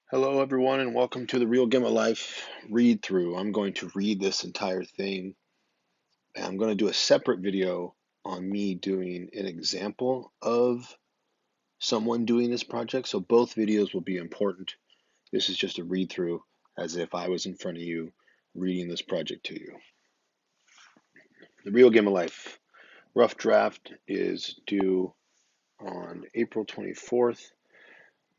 Hello, everyone, and welcome to the Real Game of Life read through. I'm going to read this entire thing, and I'm going to do a separate video on me doing an example of someone doing this project. So both videos will be important. This is just a read through as if I was in front of you reading this project to you. The Real Game of Life rough draft is due on April 24th.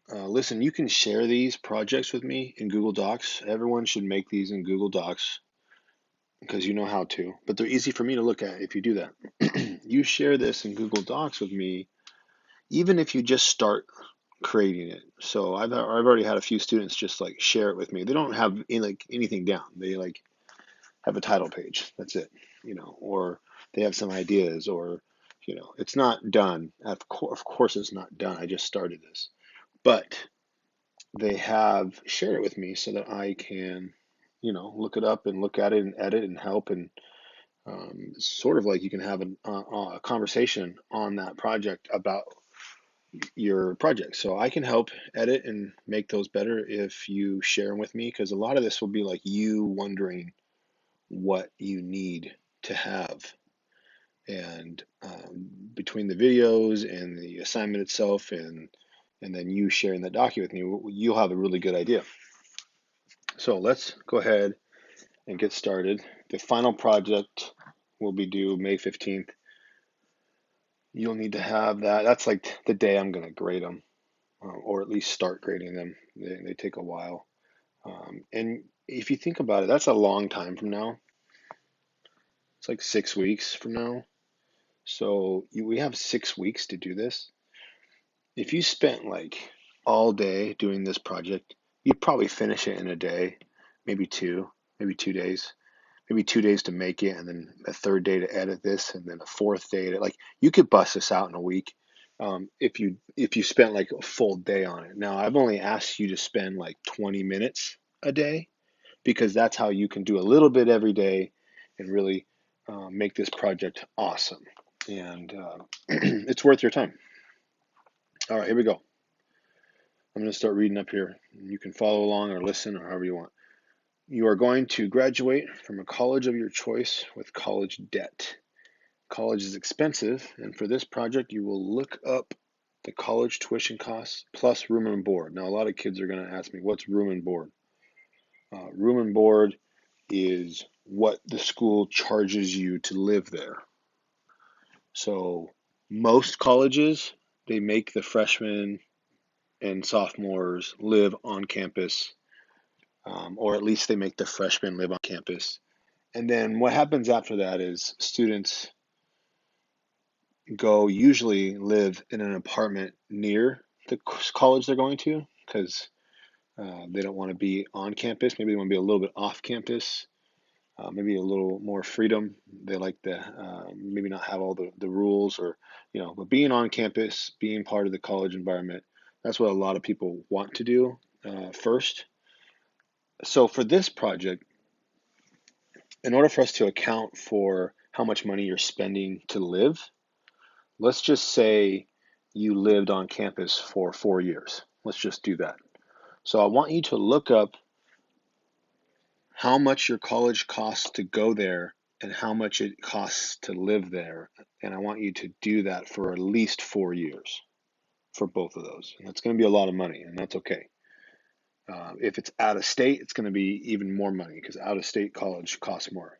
Listen, you can share these projects with me in Google Docs. Everyone should make these in Google Docs because you know how to, but they're easy for me to look at if you do that. You share this in Google Docs with me, even if you just start creating it. So I've already had a few students just like share it with me. They don't have anything down. They like have a title page. That's it, or they have some ideas, or it's not done. Of course, it's not done. I just started this, but they have shared it with me so that I can, look it up and look at it and edit and help and sort of like you can have a conversation on that project about your project. So I can help edit and make those better if you share them with me, because a lot of this will be like you wondering what you need to have. And between the videos and the assignment itself and then you sharing the document with me, you'll have a really good idea. So let's go ahead and get started. The final project will be due May 15th. You'll need to have that. That's like the day I'm going to grade them, or at least start grading them. They take a while. And if you think about it, that's a long time from now. It's like 6 weeks from now. So we have 6 weeks to do this. If you spent like all day doing this project, you'd probably finish it in a day, maybe 2 days. Maybe 2 days to make it, and then a third day to edit this, and then a fourth day to like you could bust this out in a week, if you spent like a full day on it. Now I've only asked you to spend like 20 minutes a day because that's how you can do a little bit every day and really make this project awesome. And it's worth your time. All right, here we go. I'm going to start reading up here. You can follow along or listen or however you want. You are going to graduate from a college of your choice with college debt. College is expensive, and for this project, you will look up the college tuition costs plus room and board. Now, a lot of kids are going to ask me, what's room and board? Room and board is what the school charges you to live there. So, most colleges, they make the freshmen and sophomores live on campus, or at least they make the freshmen live on campus. And then what happens after that is students usually live in an apartment near the college they're going to because they don't want to be on campus. Maybe they want to be a little bit off campus, maybe a little more freedom. They like to maybe not have all the rules but being on campus, being part of the college environment, that's what a lot of people want to do first. So for this project, in order for us to account for how much money you're spending to live, let's just say you lived on campus for 4 years. Let's just do that. So I want you to look up how much your college costs to go there and how much it costs to live there. And I want you to do that for at least 4 years for both of those. And that's going to be a lot of money, and that's okay. If it's out of state, it's going to be even more money because out of state college costs more.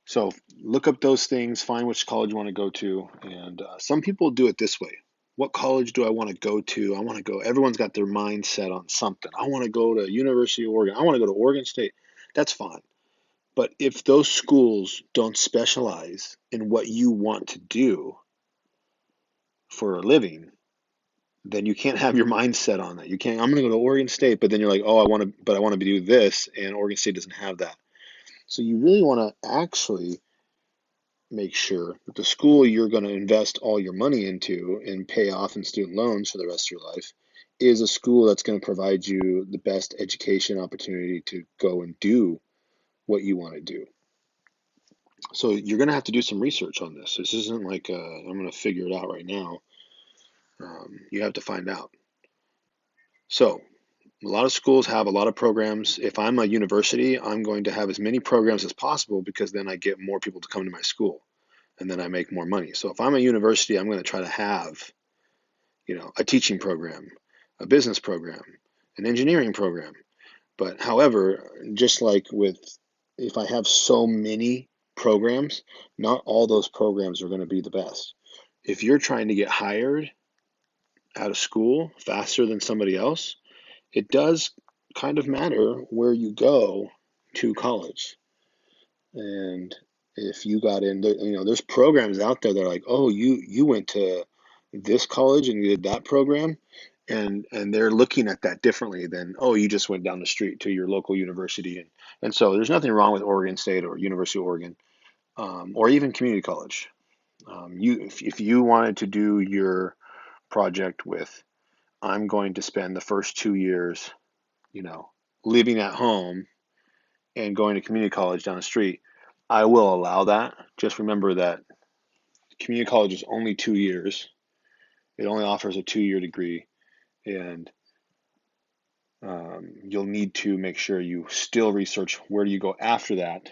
So look up those things, find which college you want to go to. And some people do it this way. What college do I want to go to? I want to go, everyone's got their mindset on something. I want to go to University of Oregon. I want to go to Oregon State. That's fine. But if those schools don't specialize in what you want to do for a living, then you can't have your mindset on that. You can't, I'm going to go to Oregon State, but then you're like, oh, I want to do this, and Oregon State doesn't have that. So you really want to actually make sure that the school you're going to invest all your money into and pay off in student loans for the rest of your life is a school that's going to provide you the best education opportunity to go and do what you want to do. So you're going to have to do some research on this. This isn't like I'm going to figure it out right now. You have to find out. So a lot of schools have a lot of programs. If I'm a university, I'm going to have as many programs as possible because then I get more people to come to my school and then I make more money. So if I'm a university, I'm going to try to have, a teaching program, a business program, an engineering program. But however, just like with if I have so many programs, not all those programs are going to be the best. If you're trying to get hired out of school faster than somebody else, it does kind of matter where you go to college. And if you got in, there's programs out there that are like, oh, you went to this college and you did that program, and they're looking at that differently than, oh, you just went down the street to your local university, and so there's nothing wrong with Oregon State or University of Oregon, or even community college. If you wanted to do your project with, I'm going to spend the first 2 years, you know, living at home and going to community college down the street, I will allow that. Just remember that community college is only 2 years. It only offers a 2 year degree, and you'll need to make sure you still research where do you go after that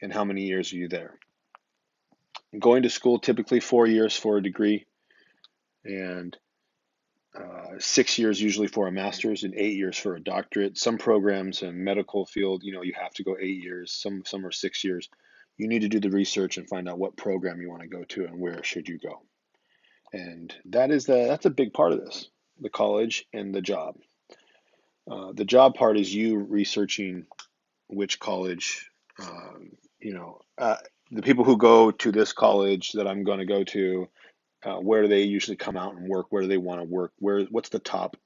and how many years are you there. Going to school typically 4 years for a degree, and 6 years usually for a master's, and 8 years for a doctorate. Some programs in medical field, you have to go 8 years. Some are 6 years. You need to do the research and find out what program you want to go to and where should you go. And that's a big part of this, the college and the job. The job part is you researching which college, the people who go to this college that I'm going to go to, where do they usually come out and work? Where do they want to work? What's the top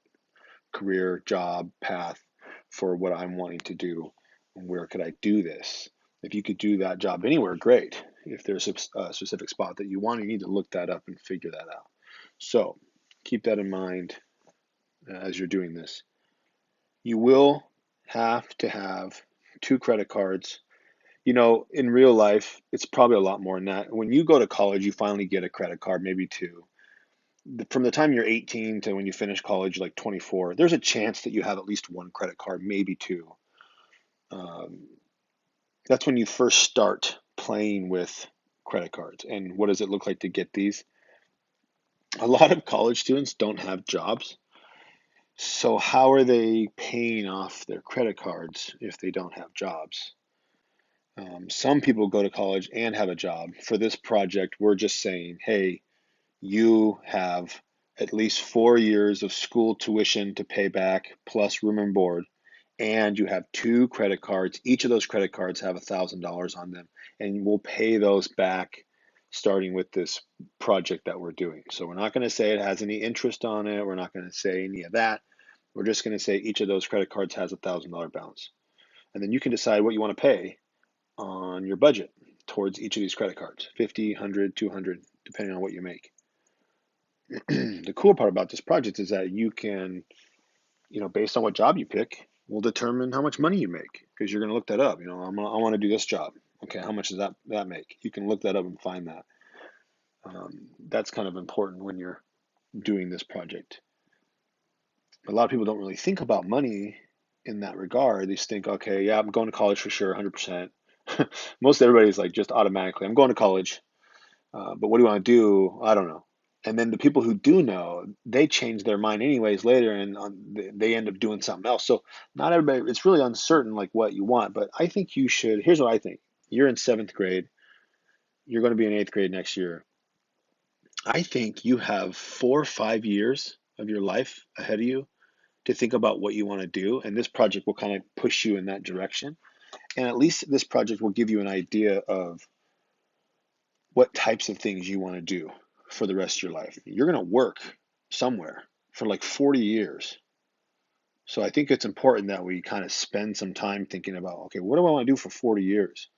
career job path for what I'm wanting to do? And where could I do this? If you could do that job anywhere, great. If there's a specific spot that you want, you need to look that up and figure that out. So keep that in mind as you're doing this. You will have to have 2 credit cards. In real life, it's probably a lot more than that. When you go to college, you finally get a credit card, maybe two. From the time you're 18 to when you finish college, like 24, there's a chance that you have at least one credit card, maybe two. Um, that's when you first start playing with credit cards. And what does it look like to get these? A lot of college students don't have jobs. So how are they paying off their credit cards if they don't have jobs? Some people go to college and have a job. For this project, we're just saying, hey, you have at least 4 years of school tuition to pay back, plus room and board, and you have 2 credit cards. Each of those credit cards have $1,000 on them, and we'll pay those back starting with this project that we're doing. So we're not going to say it has any interest on it. We're not going to say any of that. We're just going to say each of those credit cards has $1,000 balance. And then you can decide what you want to pay on your budget towards each of these credit cards, 50, 100, 200, depending on what you make. The cool part about this project is that you can, based on what job you pick, will determine how much money you make because you're going to look that up. I want to do this job. Okay, how much does that make? You can look that up and find that. That's kind of important when you're doing this project. A lot of people don't really think about money in that regard. They just think, okay, yeah, I'm going to college for sure, 100%. Most everybody's like just automatically, I'm going to college, but what do you want to do? I don't know. And then the people who do know, they change their mind anyways later, and they end up doing something else. So not everybody, it's really uncertain like what you want. But I think you should. Here's what I think. You're in 7th grade. You're going to be in 8th grade next year. I think you have 4 or 5 years of your life ahead of you to think about what you want to do, and this project will kind of push you in that direction. And at least this project will give you an idea of what types of things you want to do for the rest of your life. You're going to work somewhere for like 40 years. So I think it's important that we kind of spend some time thinking about, okay, what do I want to do for 40 years?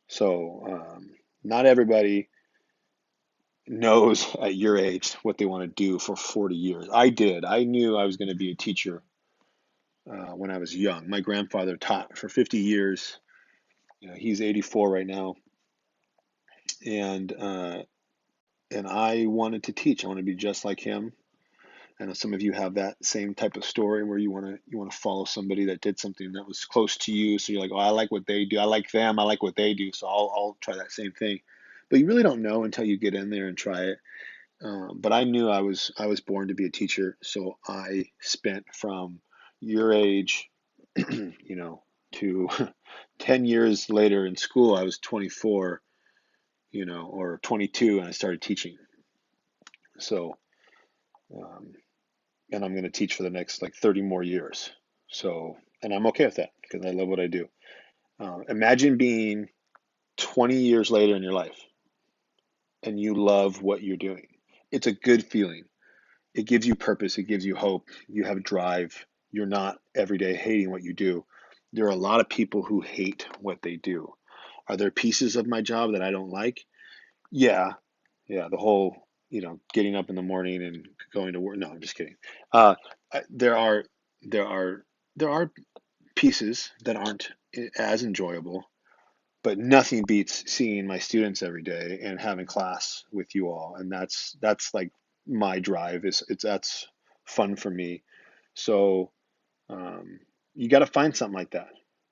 So not everybody knows at your age what they want to do for 40 years. I did. I knew I was going to be a teacher when I was young. My grandfather taught for 50 years. He's 84 right now, and I wanted to teach. I want to be just like him. I know some of you have that same type of story where you want to follow somebody that did something that was close to you. So you're like, oh, I like what they do. I like them. I like what they do. So I'll try that same thing. But you really don't know until you get in there and try it. But I knew I was born to be a teacher. So I spent from your age, to 10 years later in school. I was 24, or 22, and I started teaching. So, um, and I'm going to teach for the next like 30 more years. So, and I'm okay with that because I love what I do. Imagine being 20 years later in your life and you love what you're doing. It's a good feeling. It gives you purpose. It gives you hope. You have drive. You're not every day hating what you do. There are a lot of people who hate what they do. Are there pieces of my job that I don't like? Yeah, yeah. The whole, getting up in the morning and going to work. No, I'm just kidding. Uh, there are there are there are pieces that aren't as enjoyable, but nothing beats seeing my students every day and having class with you all, and that's like my drive. It's that's fun for me. So um, you got to find something like that.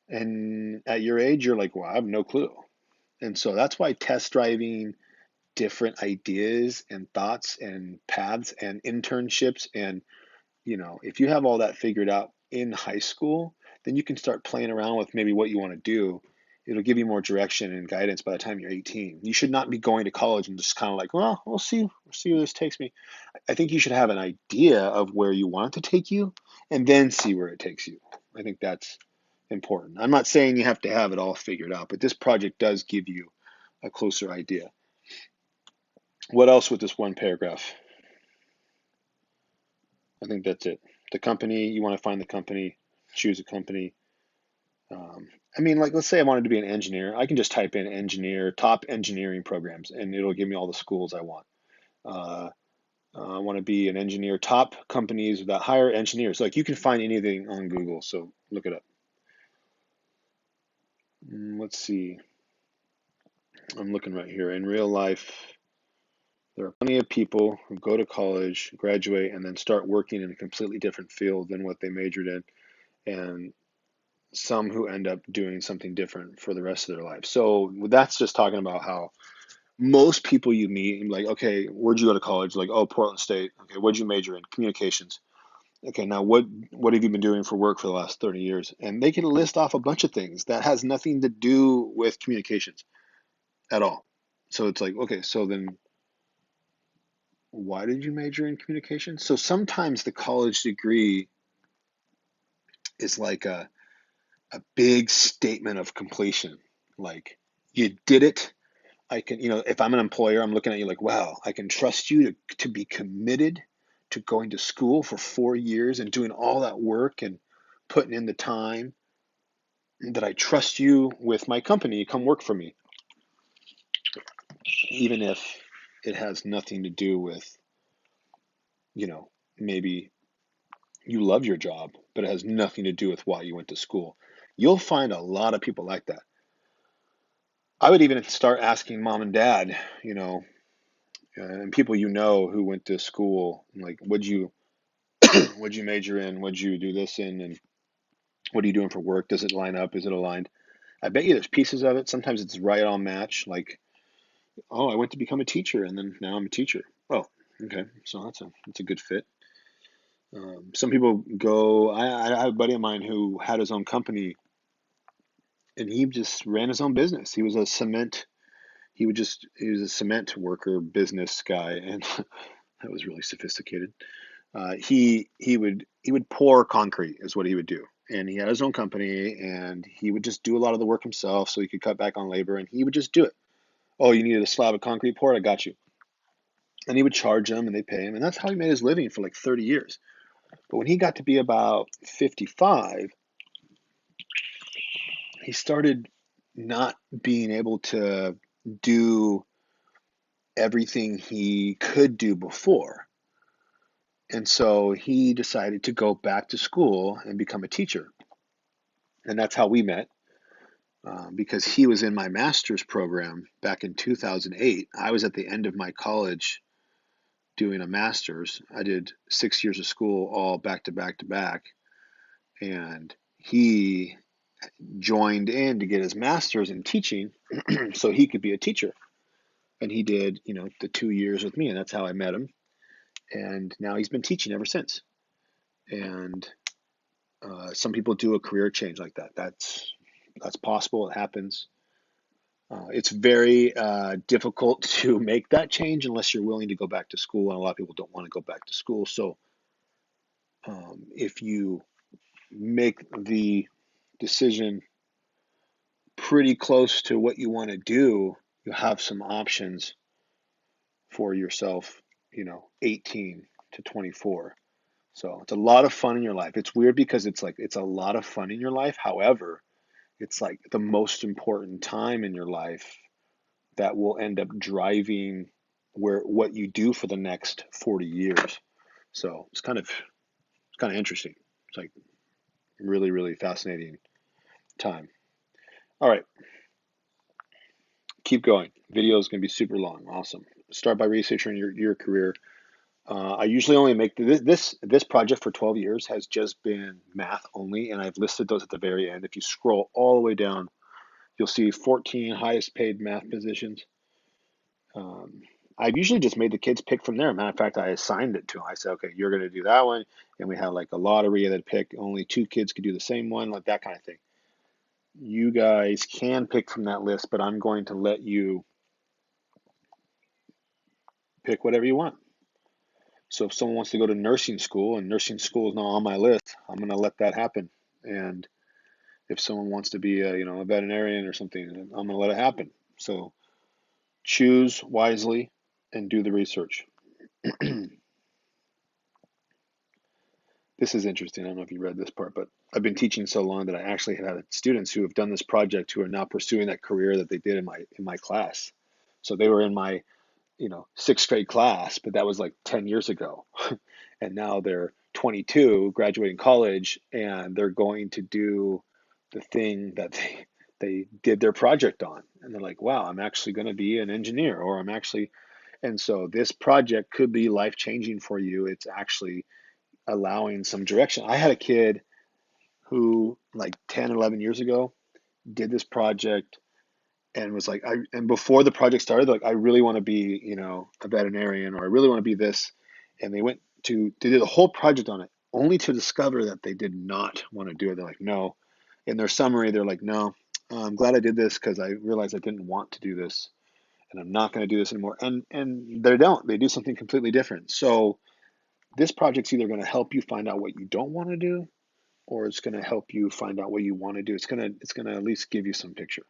And at your age, you're like, well, I have no clue. And so that's why test driving different ideas and thoughts and paths and internships and if you have all that figured out in high school, then you can start playing around with maybe what you want to do. It'll give you more direction and guidance by the time you're 18. You should not be going to college and just kind of like, well, we'll see where this takes me. I think you should have an idea of where you want it to take you and then see where it takes you. I think that's important. I'm not saying you have to have it all figured out, but this project does give you a closer idea. What else with this one paragraph? I think that's it. The company, you want to find the company, choose a company. Um, I mean, like, let's say I wanted to be an engineer. I can just type in engineer, top engineering programs, and it'll give me all the schools I want. Uh, I want to be an engineer, top companies that hire engineers. Like, you can find anything on Google, so look it up. Let's see. I'm looking right here. In real life, there are plenty of people who go to college, graduate, and then start working in a completely different field than what they majored in. And some who end up doing something different for the rest of their life. So that's just talking about how most people you meet, like, okay, where'd you go to college? Like, oh, Portland State. Okay, what'd you major in? Communications. Okay, now what have you been doing for work for the last 30 years? And they can list off a bunch of things that has nothing to do with communications at all. So it's like, okay, so then why did you major in communications? So sometimes the college degree is like a big statement of completion. Like, you did it. I can, if I'm an employer, I'm looking at you like, wow, I can trust you to be committed to going to school for 4 years and doing all that work and putting in the time, that I trust you with my company. Come work for me, even if it has nothing to do with, maybe you love your job, but it has nothing to do with why you went to school. You'll find a lot of people like that. I would even start asking mom and dad, and people who went to school, like, what'd you major in? What'd you do this in? And what are you doing for work? Does it line up? Is it aligned? I bet you there's pieces of it. Sometimes it's right on match. Like, oh, I went to become a teacher, and then now I'm a teacher. Oh, okay, so that's a good fit. Some people go. I have a buddy of mine who had his own company, and he just ran his own business. He was a cement. He was a cement worker, business guy, and that was really sophisticated. He would pour concrete is what he would do, and he had his own company, and he would just do a lot of the work himself, so he could cut back on labor, and he would just do it. Oh, you needed a slab of concrete poured? I got you. And he would charge them, and they pay him, and that's how he made his living for like 30 years. But when he got to be about 55, he started not being able to do everything he could do before. And so he decided to go back to school and become a teacher. And that's how we met, because he was in my master's program back in 2008. I was at the end of my college doing a master's. I did 6 years of school all back to back to back, and he joined in to get his master's in teaching so he could be a teacher. And he did, the 2 years with me, and that's how I met him. And now he's been teaching ever since. And some people do a career change like that. That's possible. It happens. It's very difficult to make that change unless you're willing to go back to school, and a lot of people don't want to go back to school. So if you make the decision pretty close to what you want to do, you have some options for yourself, 18 to 24. So it's a lot of fun in your life. It's weird because it's a lot of fun in your life. However, it's like the most important time in your life that will end up driving what you do for the next 40 years. So it's kind of interesting. It's like really, really fascinating time. All right, keep going. Video is going to be super long. Awesome. Start by researching your career. I usually only make this project for 12 years has just been math only, and I've listed those at the very end. If you scroll all the way down, you'll see 14 highest paid math positions. Um, I've usually just made the kids pick from there. Matter of fact, I assigned it to them. I said, okay, you're going to do that one, and we had like a lottery that pick. Only two kids could do the same one, like that kind of thing. You guys can pick from that list, but I'm going to let you pick whatever you want. So if someone wants to go to nursing school and nursing school is not on my list, I'm going to let that happen. And if someone wants to be a veterinarian or something, I'm going to let it happen. So choose wisely and do the research. This is interesting. I don't know if you read this part, but I've been teaching so long that I actually have had students who have done this project who are now pursuing that career that they did in my class. So they were in my sixth grade class, but that was like 10 years ago. And now they're 22, graduating college, and they're going to do the thing that they did their project on. And they're like, wow, I'm actually going to be an engineer, or and so this project could be life changing for you. It's actually allowing some direction. I had a kid who, like 10, 11 years ago, did this project and was like, and before the project started, like, I really want to be, a veterinarian, or I really want to be this. And they did a whole project on it, only to discover that they did not want to do it. They're like, no. In their summary, they're like, no, I'm glad I did this because I realized I didn't want to do this, and I'm not going to do this anymore. And they do something completely different. So this project's either going to help you find out what you don't want to do, or it's going to help you find out what you want to do. It's going to at least give you some picture.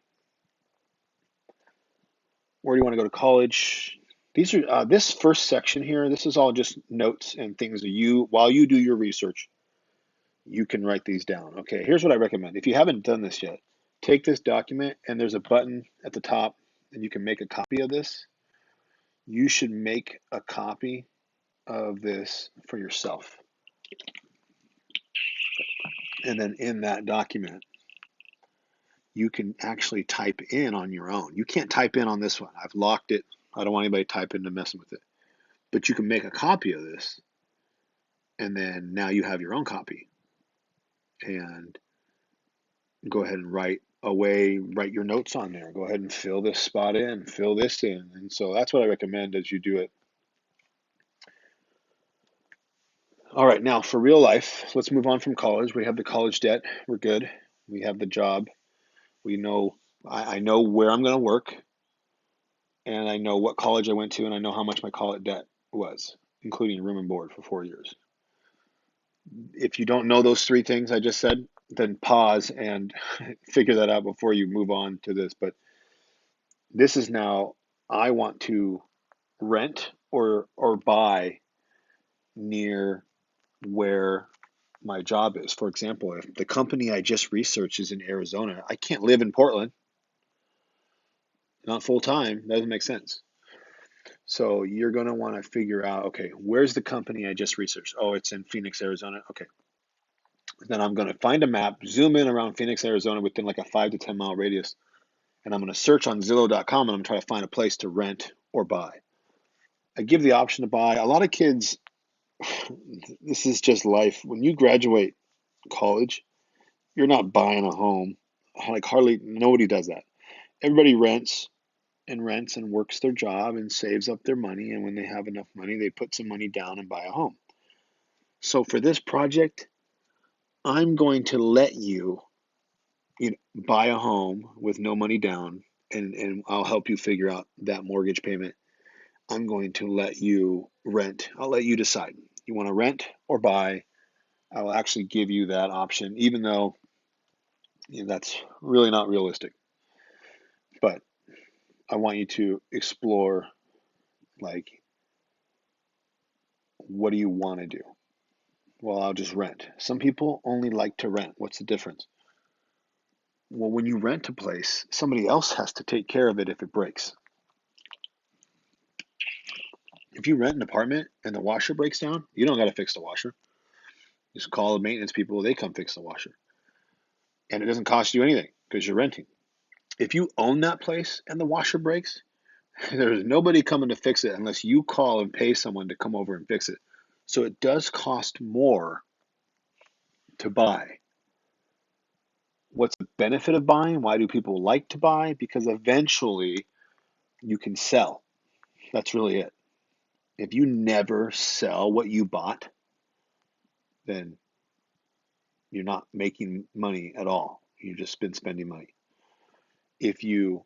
Where do you want to go to college? These are this first section here. This is all just notes and things that while you do your research, you can write these down. Okay, here's what I recommend. If you haven't done this yet, take this document and there's a button at the top, and you can make a copy of this. You should make a copy of this for yourself. And then in that document, you can actually type in on your own. You can't type in on this one. I've locked it. I don't want anybody typing to messing with it. But you can make a copy of this, and then now you have your own copy. And go ahead and write your notes on there. Go ahead and fill this spot in, fill this in. And so that's what I recommend as you do it. All right, now for real life, let's move on from college. We have the college debt. We're good. We have the job. We know, I know where I'm going to work, and I know what college I went to, and I know how much my college debt was, including room and board for 4 years. If you don't know those three things I just said, then pause and figure that out before you move on to this. But this is now, I want to rent or buy near where my job is. For example, if the company I just researched is in Arizona, I can't live in Portland, not full time. Doesn't make sense. So you're going to want to figure out, okay, where's the company I just researched? Oh, it's in Phoenix, Arizona. Okay. Then I'm going to find a map, zoom in around Phoenix, Arizona within like a 5 to 10 mile radius, and I'm going to search on Zillow.com, and I'm trying to find a place to rent or buy. I give the option to buy. A lot of kids, this is just life. When you graduate college, you're not buying a home. Like hardly nobody does that. Everybody rents and works their job and saves up their money. And when they have enough money, they put some money down and buy a home. So for this project, I'm going to let you buy a home with no money down, and I'll help you figure out that mortgage payment. I'm going to let you rent. I'll let you decide. You want to rent or buy? I will actually give you that option, even though that's really not realistic. But I want you to explore, like, what do you want to do? Well, I'll just rent. Some people only like to rent. What's the difference? Well, when you rent a place, somebody else has to take care of it if it breaks. If you rent an apartment and the washer breaks down, you don't got to fix the washer. Just call the maintenance people, they come fix the washer. And it doesn't cost you anything because you're renting. If you own that place and the washer breaks, there's nobody coming to fix it unless you call and pay someone to come over and fix it. So it does cost more to buy. What's the benefit of buying? Why do people like to buy? Because eventually you can sell. That's really it. If you never sell what you bought, then you're not making money at all. You've just been spending money. If you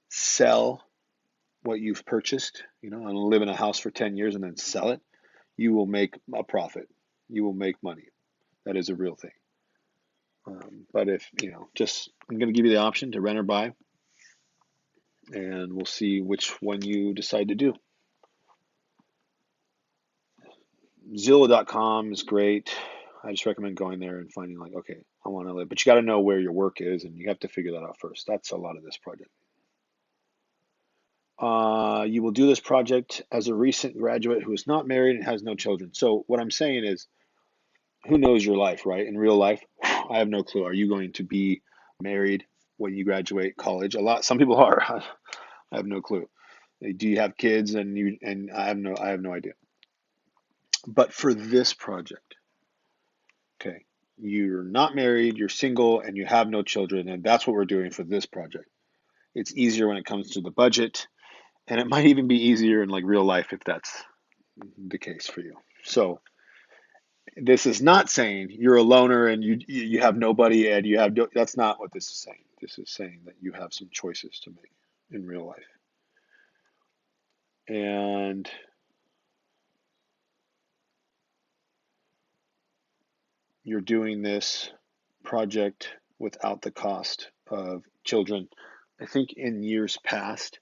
sell what you've purchased, and live in a house for 10 years and then sell it, you will make a profit. You will make money. That is a real thing. But if, I'm going to give you the option to rent or buy, and we'll see which one you decide to do. Zillow.com is great. I just recommend going there and finding, like, okay, I want to live. But you got to know where your work is, and you have to figure that out first. That's a lot of this project. You will do this project as a recent graduate who is not married and has no children. So what I'm saying is, who knows your life, right? In real life, I have no clue. Are you going to be married when you graduate college? Some people are. I have no clue. Do you have kids? And I have no idea. But for this project, okay, you're not married, you're single, and you have no children, and that's what we're doing for this project. It's easier when it comes to the budget, and it might even be easier in like real life if that's the case for you. So this is not saying you're a loner and you have nobody and you have that's not what this is saying. This is saying that you have some choices to make in real life. And you're doing this project without the cost of children. I think in years past,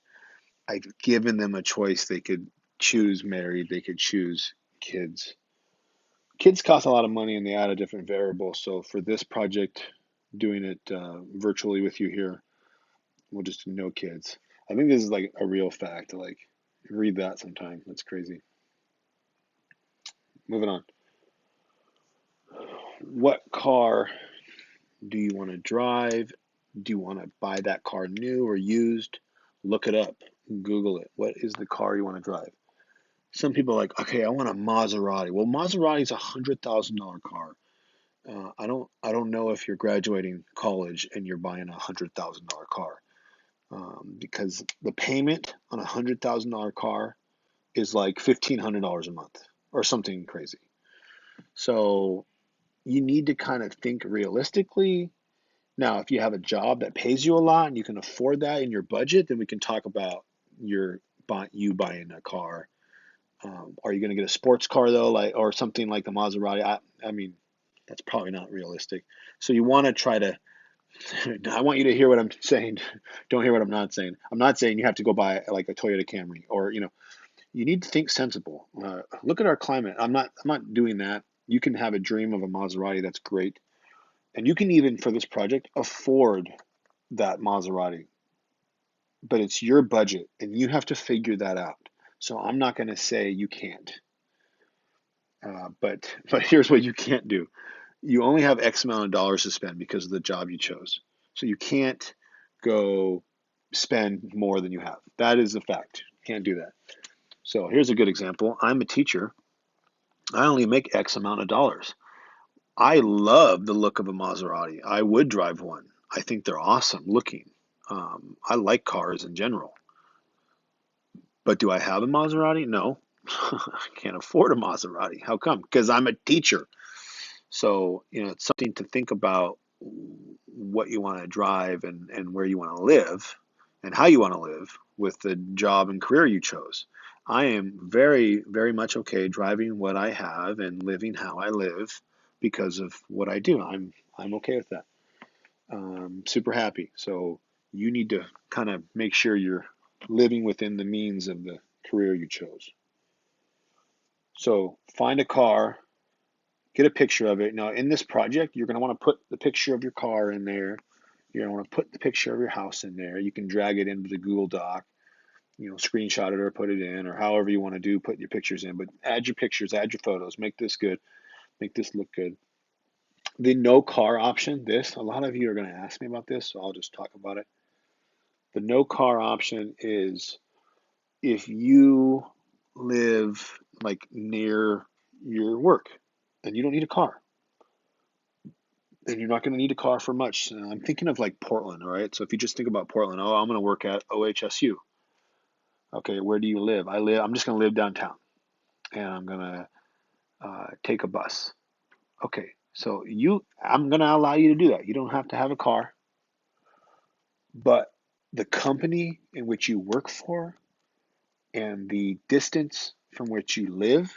I've given them a choice. They could choose married, they could choose kids. Kids cost a lot of money and they add a different variable. So for this project, doing it virtually with you here, we'll just do no kids. I think this is like a real fact. Like, read that sometime. That's crazy. Moving on. What car do you want to drive? Do you want to buy that car new or used? Look it up. Google it. What is the car you want to drive? Some people are like, okay, I want a Maserati. Well, Maserati is $100,000 car. I don't know if you're graduating college and you're buying $100,000 car, because the payment on $100,000 car is like $1,500 a month or something crazy. So you need to kind of think realistically. Now, if you have a job that pays you a lot and you can afford that in your budget, then we can talk about you buying a car. Are you going to get a sports car though, like, or something like the Maserati? I mean, that's probably not realistic. So you want to try to. I want you to hear what I'm saying. Don't hear what I'm not saying. I'm not saying you have to go buy like a Toyota Camry, or you need to think sensible. Look at our climate. I'm not doing that. You can have a dream of a Maserati. That's great, and you can even for this project afford that Maserati, but it's your budget, and you have to figure that out. So I'm not going to say you can't. But here's what you can't do. You only have X amount of dollars to spend because of the job you chose. So you can't go spend more than you have. That is a fact. You can't do that. So here's a good example. I'm a teacher. I only make X amount of dollars. I love the look of a Maserati. I would drive one. I think they're awesome looking. I like cars in general. But do I have a Maserati? No. I can't afford a Maserati. How come? Because I'm a teacher. So, it's something to think about what you want to drive and where you want to live and how you want to live with the job and career you chose. I am very, very much okay driving what I have and living how I live because of what I do. I'm okay with that. Super happy. So you need to kind of make sure you're living within the means of the career you chose. So find a car, get a picture of it. Now, in this project, you're going to want to put the picture of your car in there. You're going to want to put the picture of your house in there. You can drag it into the Google Doc, screenshot it or put it in, or however you want to do, put your pictures in. But add your pictures, add your photos, make this good, make this look good. The no car option, a lot of you are going to ask me about this, so I'll just talk about it. The no car option is if you live like near your work and you don't need a car and you're not going to need a car for much. I'm thinking of like Portland, all right? So if you just think about Portland, oh, I'm going to work at OHSU. Okay, where do you live? I'm just going to live downtown and I'm going to take a bus. Okay, so I'm going to allow you to do that. You don't have to have a car, but the company in which you work for and the distance from which you live,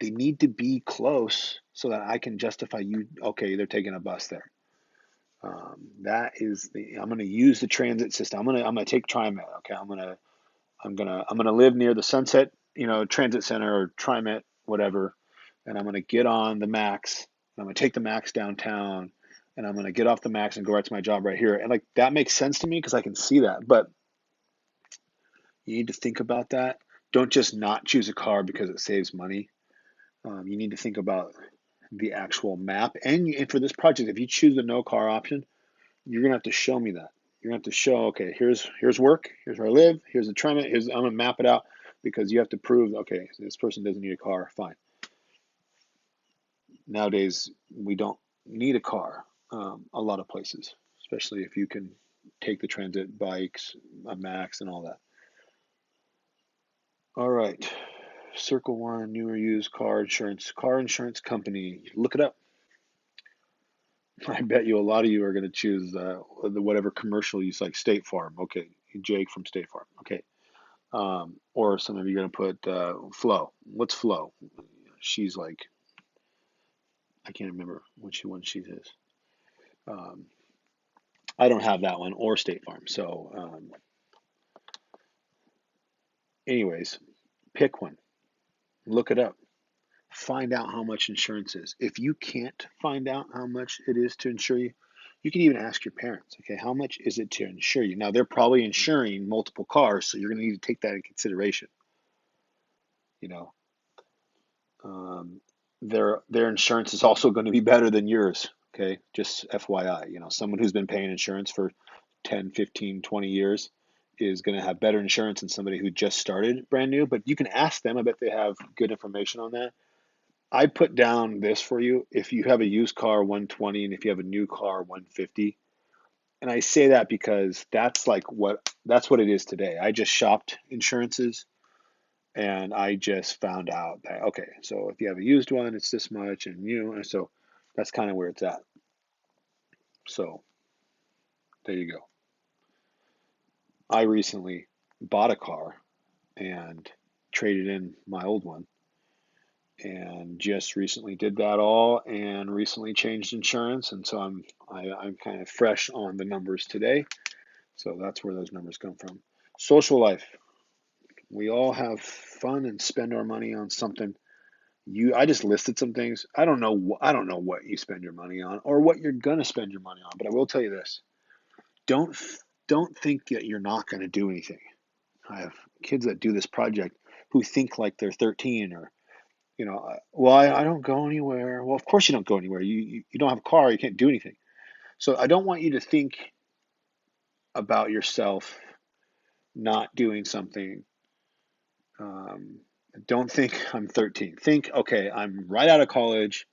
they need to be close so that I can justify you. Okay, they're taking a bus there. I'm going to use the transit system. I'm gonna take TriMet. Okay, I'm gonna live near the Sunset, Transit Center or TriMet, whatever, and I'm gonna get on the Max. And I'm gonna take the Max downtown, and I'm gonna get off the Max and go right to my job right here. And like that makes sense to me because I can see that. But you need to think about that. Don't just not choose a car because it saves money. You need to think about the actual map. And for this project, if you choose the no car option, you're gonna have to show me that. You're gonna have to show, okay, here's work, here's where I live, here's the TriMet, I'm gonna map it out because you have to prove, okay, this person doesn't need a car, fine. Nowadays, we don't need a car a lot of places, especially if you can take the transit bikes, a Max, and all that. All right, Circle One, new or used car insurance company. Look it up. I bet you a lot of you are going to choose the whatever commercial you like, State Farm. Okay, Jake from State Farm. Okay, or some of you are going to put Flo. What's Flo? She's like, I can't remember which one she is. Um, I don't have that one or State Farm. So, anyways, pick one. Look it up. Find out how much insurance is. If you can't find out how much it is to insure you, you can even ask your parents, okay, how much is it to insure you? Now, they're probably insuring multiple cars, so you're going to need to take that in consideration. You know, their insurance is also going to be better than yours, okay? Just FYI, someone who's been paying insurance for 10, 15, 20 years is going to have better insurance than somebody who just started brand new, but you can ask them. I bet they have good information on that. I put down this for you. If you have a used car, 120, and if you have a new car, 150. And I say that because that's what it is today. I just shopped insurances and I just found out that okay, so if you have a used one, it's this much, and so that's kind of where it's at. So there you go. I recently bought a car and traded in my old one and just recently did that all and recently changed insurance, and so I'm kind of fresh on the numbers today. So that's where those numbers come from. Social life. We all have fun and spend our money on something. I just listed some things. I don't know what you spend your money on or what you're gonna spend your money on, but I will tell you this. Don't don't think that you're not gonna do anything. I have kids that do this project who think like they're 13 or well, I don't go anywhere. Well, of course you don't go anywhere. You don't have a car, you can't do anything. So I don't want you to think about yourself not doing something Um, don't think I'm 13. Think, okay, I'm right out of college.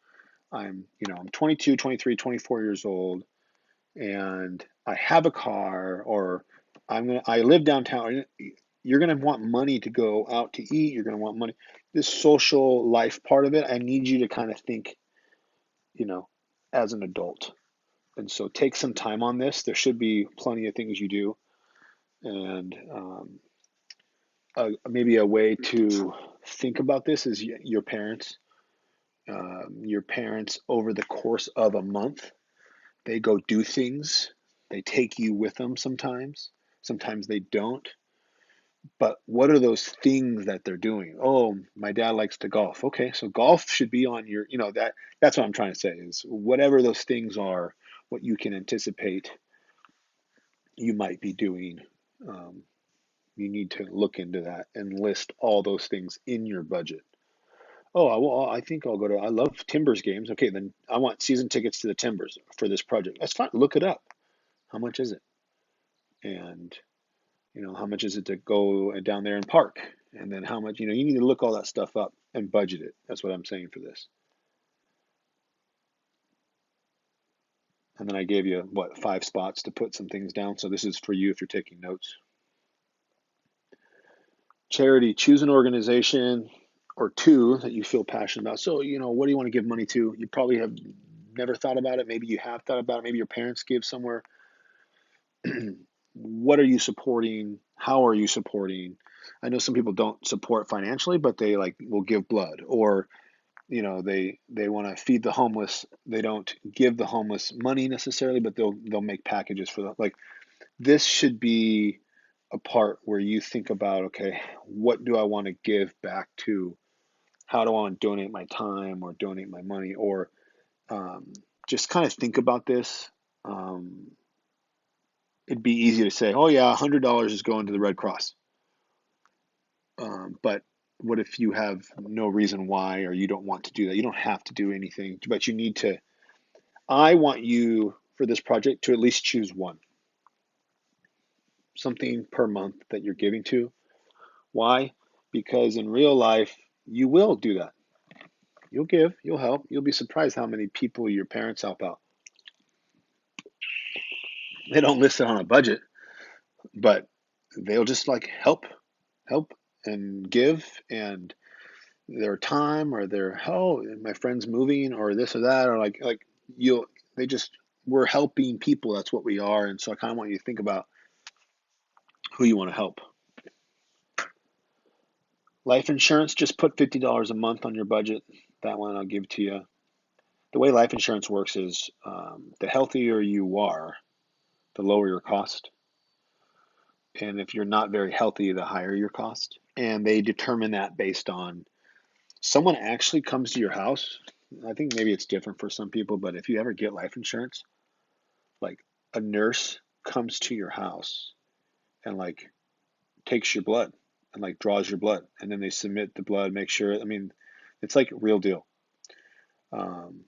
I'm 22, 23, 24 years old, and I have a car, or I live downtown. You're gonna want money to go out to eat. You're gonna want money. This social life part of it, I need you to kind of think, you know, as an adult. And so take some time on this. There should be plenty of things you do, and maybe a way to think about this is your parents. Your parents over the course of a month, they go do things. They take you with them sometimes. Sometimes they don't. But what are those things that they're doing? Oh, my dad likes to golf. Okay, so golf should be on your, that's what I'm trying to say is whatever those things are, what you can anticipate you might be doing. Um, you need to look into that and list all those things in your budget. Oh, I think I'll go to, I love Timbers games. Okay, then I want season tickets to the Timbers for this project. That's fine. Look it up. How much is it? And, how much is it to go down there and park? And then how much, you need to look all that stuff up and budget it. That's what I'm saying for this. And then I gave you, what, 5 spots to put some things down. So this is for you if you're taking notes. Charity, choose an organization or two that you feel passionate about. So, what do you want to give money to? You probably have never thought about it. Maybe you have thought about it. Maybe your parents give somewhere. What are you supporting? How are you supporting? I know some people don't support financially, but they like will give blood, or they want to feed the homeless. They don't give the homeless money necessarily, but they'll make packages for them. Like this should be a part where you think about, okay, what do I want to give back to? How do I want to donate my time or donate my money, or um, just kind of think about this. Um, it'd be easy to say, oh yeah, $100 is going to the Red Cross. But what if you have no reason why, or you don't want to do that? You don't have to do anything, but you need to. I want you for this project to at least choose one, something per month that you're giving to. Why? Because in real life, you will do that. You'll give, you'll help. You'll be surprised how many people your parents help out. They don't list it on a budget, but they'll just like help and give, and their time or their, oh, my friend's moving or this or that, or like you'll they just, we're helping people. That's what we are. And so I kind of want you to think about who you want to help. Life insurance, just put $50 a month on your budget. That one I'll give to you. The way life insurance works is the healthier you are, the lower your cost. And if you're not very healthy, the higher your cost. And they determine that based on someone actually comes to your house. I think maybe it's different for some people, but if you ever get life insurance, like a nurse comes to your house and like takes your blood and like draws your blood, and then they submit the blood, make sure. I mean, it's like real deal. Um,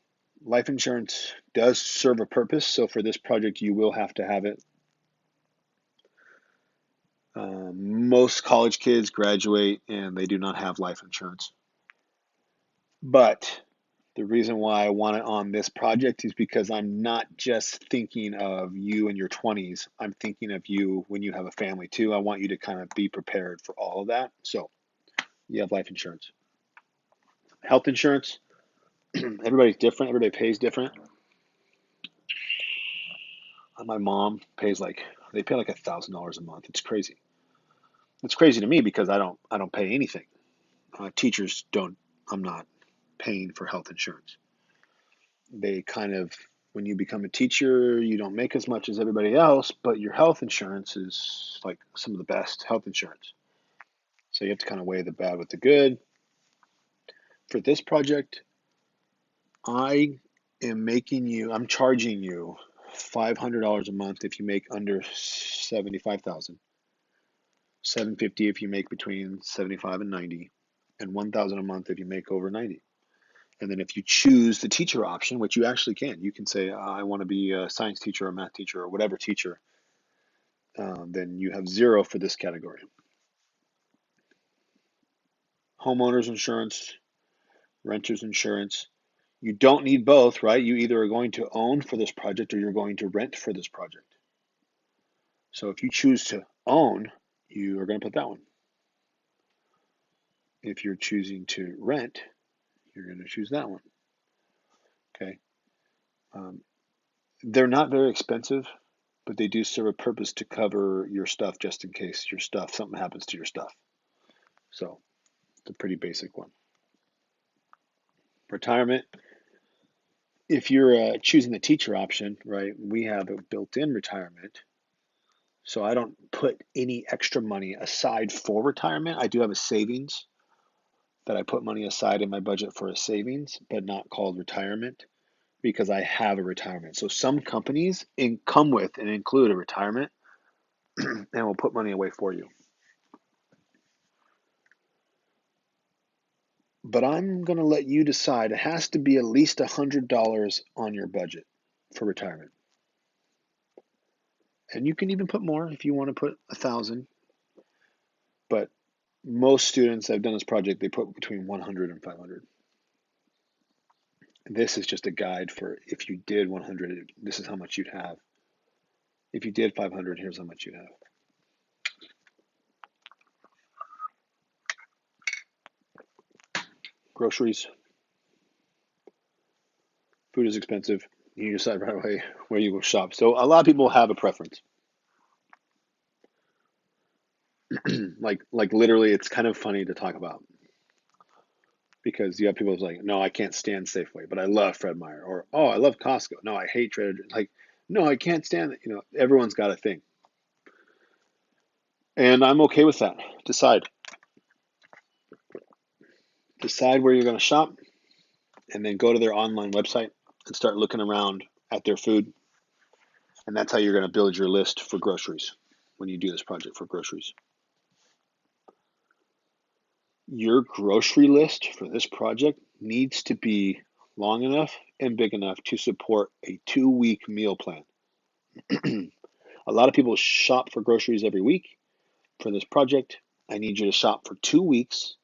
Life insurance does serve a purpose, so for this project, you will have to have it. Most college kids graduate and they do not have life insurance. But the reason why I want it on this project is because I'm not just thinking of you in your 20s. I'm thinking of you when you have a family too. I want you to kind of be prepared for all of that. So you have life insurance. Health insurance, everybody's different. Everybody pays different. My mom pays they pay like $1,000 a month. It's crazy. It's crazy to me because I don't pay anything. Teachers don't. I'm not paying for health insurance. They kind of, when you become a teacher, you don't make as much as everybody else, but your health insurance is like some of the best health insurance. So you have to kind of weigh the bad with the good. For this project, I I'm charging you $500 a month if you make under 75,000, 750 if you make between 75 and 90, and 1,000 a month if you make over 90. And then if you choose the teacher option, which you actually can, you can say, I want to be a science teacher or a math teacher or whatever teacher, then you have zero for this category. homeowners insurance, renter's insurance. You don't need both, right? You either are going to own for this project or you're going to rent for this project. So if you choose to own, you are going to put that one. If you're choosing to rent, you're going to choose that one. Okay. They're not very expensive, but they do serve a purpose to cover your stuff just in case something happens to your stuff. So it's a pretty basic one. Retirement. If you're choosing the teacher option, right, we have a built-in retirement. So I don't put any extra money aside for retirement. I do have a savings that I put money aside in my budget for a savings, but not called retirement because I have a retirement. So some companies come with and include a retirement and will put money away for you. But I'm going to let you decide. It has to be at least $100 on your budget for retirement. And you can even put more if you want to put 1,000. But most students that have done this project, they put between 100 and 500. This is just a guide for if you did 100, this is how much you'd have. If you did 500, here's how much you'd have. Groceries. Food is expensive. You decide right away where you go shop. So a lot of people have a preference. like literally, it's kind of funny to talk about because you have people who's like, no, I can't stand Safeway, but I love Fred Meyer, or oh, I love Costco. No, I hate Trader Joe's. Like, no, I can't stand it. Everyone's got a thing, and I'm okay with that. Decide where you're going to shop, and then go to their online website and start looking around at their food, and that's how you're going to build your list for groceries when you do this project for groceries. Your grocery list for this project needs to be long enough and big enough to support a 2-week meal plan. A lot of people shop for groceries every week. For this project, I need you to shop for 2 weeks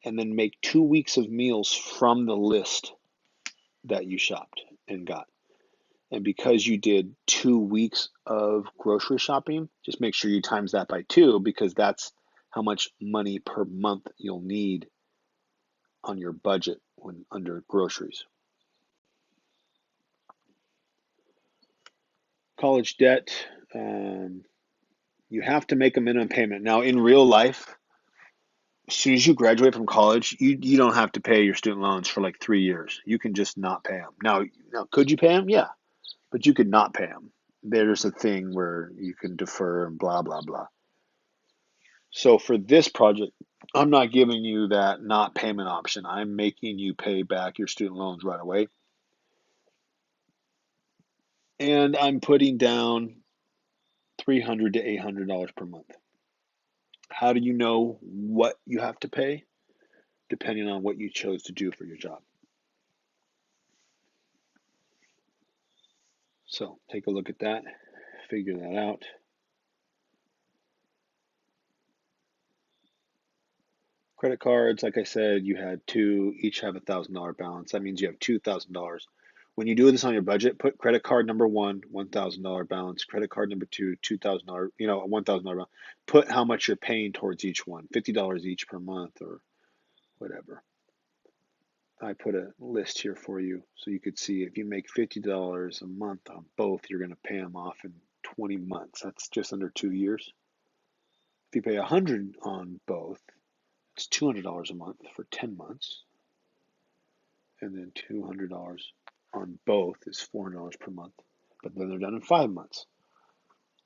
and then make 2 weeks of meals from the list that you shopped and got. And because you did 2 weeks of grocery shopping, just make sure you times that by 2 because that's how much money per month you'll need on your budget when under groceries. College debt, you have to make a minimum payment. Now, in real life, as soon as you graduate from college, you don't have to pay your student loans for like 3 years. You can just not pay them. Now, could you pay them? Yeah, but you could not pay them. There's a thing where you can defer and blah, blah, blah. So for this project, I'm not giving you that not payment option. I'm making you pay back your student loans right away. And I'm putting down $300 to $800 per month. How do you know what you have to pay? Depending on what you chose to do for your job. So take a look at that, figure that out. Credit cards, like I said, you had two, each have $1,000 balance. That means you have $2,000. When you do this on your budget, put credit card number one, $1,000 balance, credit card number two, $2,000, a $1,000 balance. Put how much you're paying towards each one, $50 each per month or whatever. I put a list here for you so you could see if you make $50 a month on both, you're going to pay them off in 20 months. That's just under 2 years. If you pay $100 on both, it's $200 a month for 10 months. And then $200 on both is $400 per month. But then they're done in 5 months.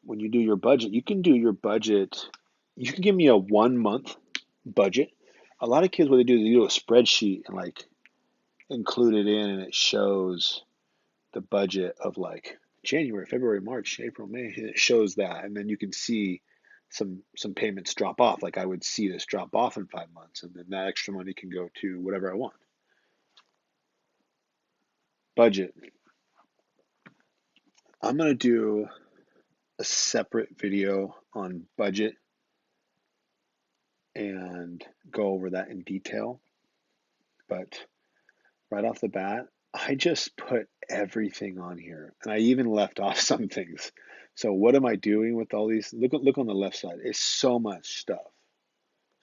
When you do your budget, you can do your budget. You can give me a 1 month budget. A lot of kids, what they do is they do a spreadsheet and like include it in, and it shows the budget of like January, February, March, April, May, and it shows that, and then you can see some payments drop off. Like I would see this drop off in 5 months, and then that extra money can go to whatever I want. Budget. I'm gonna do a separate video on budget and go over that in detail. But right off the bat, I just put everything on here, and I even left off some things. So what am I doing with all these? Look on the left side. It's so much stuff.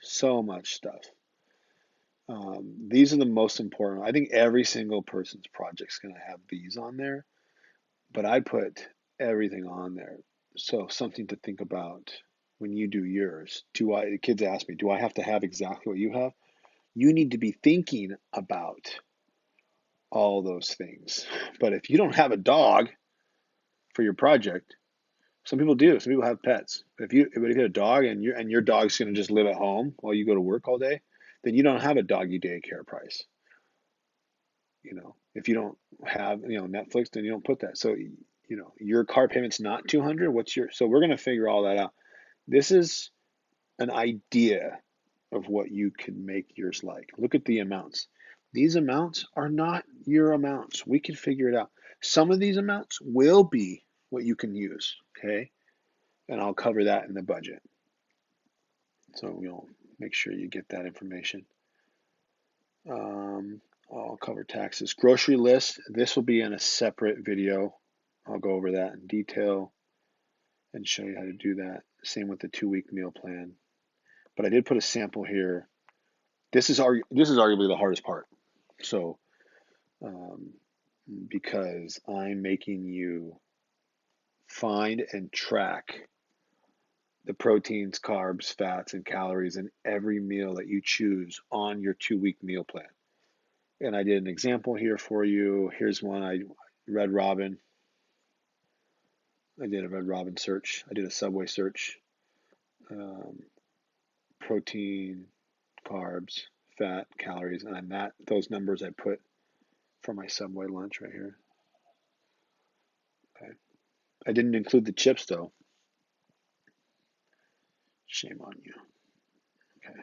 So much stuff. These are the most important. I think every single person's project is going to have these on there, but I put everything on there. So something to think about when you do yours. The kids ask me, do I have to have exactly what you have? You need to be thinking about all those things. But if you don't have a dog for your project, some people do. Some people have pets. But if you have a dog and your dog's going to just live at home while you go to work all day, then you don't have a doggy daycare price. If you don't have Netflix, then you don't put that. So your car payment's not 200. So we're going to figure all that out. This is an idea of what you can make yours like. Look at the amounts. These amounts are not your amounts. We can figure it out. Some of these amounts will be what you can use, okay? And I'll cover that in the budget. So make sure you get that information. I'll cover taxes. Grocery list, this will be in a separate video. I'll go over that in detail and show you how to do that. Same with the 2-week meal plan. But I did put a sample here. This is arguably the hardest part. So, because I'm making you find and track the proteins, carbs, fats, and calories in every meal that you choose on your 2-week meal plan. And I did an example here for you. Here's one. Red Robin. I did a Red Robin search. I did a Subway search. Protein, carbs, fat, calories, and those numbers I put for my Subway lunch right here. Okay. I didn't include the chips though. Shame on you. Okay.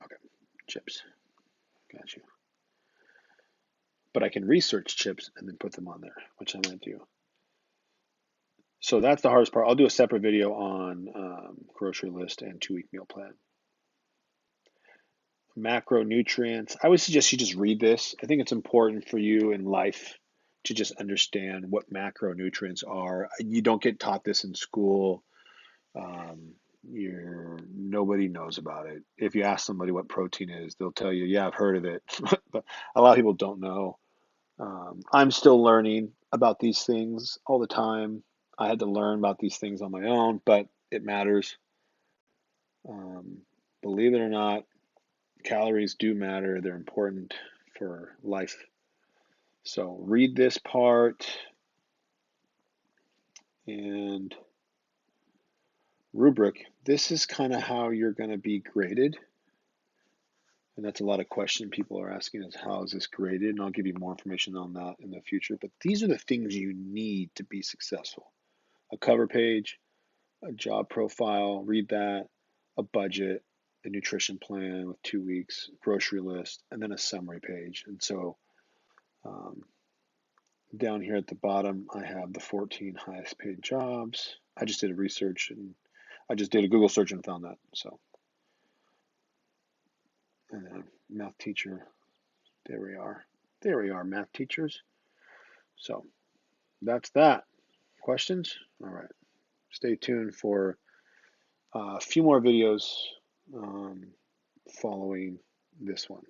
Okay. Chips. Got you. But I can research chips and then put them on there, which I might do. So that's the hardest part. I'll do a separate video on grocery list and 2-week meal plan. Macronutrients. I would suggest you just read this. I think it's important for you in life to just understand what macronutrients are. You don't get taught this in school. Nobody knows about it. If you ask somebody what protein is, they'll tell you, yeah, I've heard of it. But a lot of people don't know. I'm still learning about these things all the time. I had to learn about these things on my own, but it matters. Believe it or not, calories do matter. They're important for life. So read this part and rubric. This is kind of how you're going to be graded. And that's a lot of question people are asking is how is this graded? And I'll give you more information on that in the future. But these are the things you need to be successful. A cover page, a job profile, read that, a budget, a nutrition plan with 2 weeks, grocery list, and then a summary page. And so down here at the bottom, I have the 14 highest paid jobs. I just did a research and I just did a Google search and found that. So, and then math teacher, there we are. There we are, math teachers. So that's that. Questions? All right. Stay tuned for a few more videos following this one.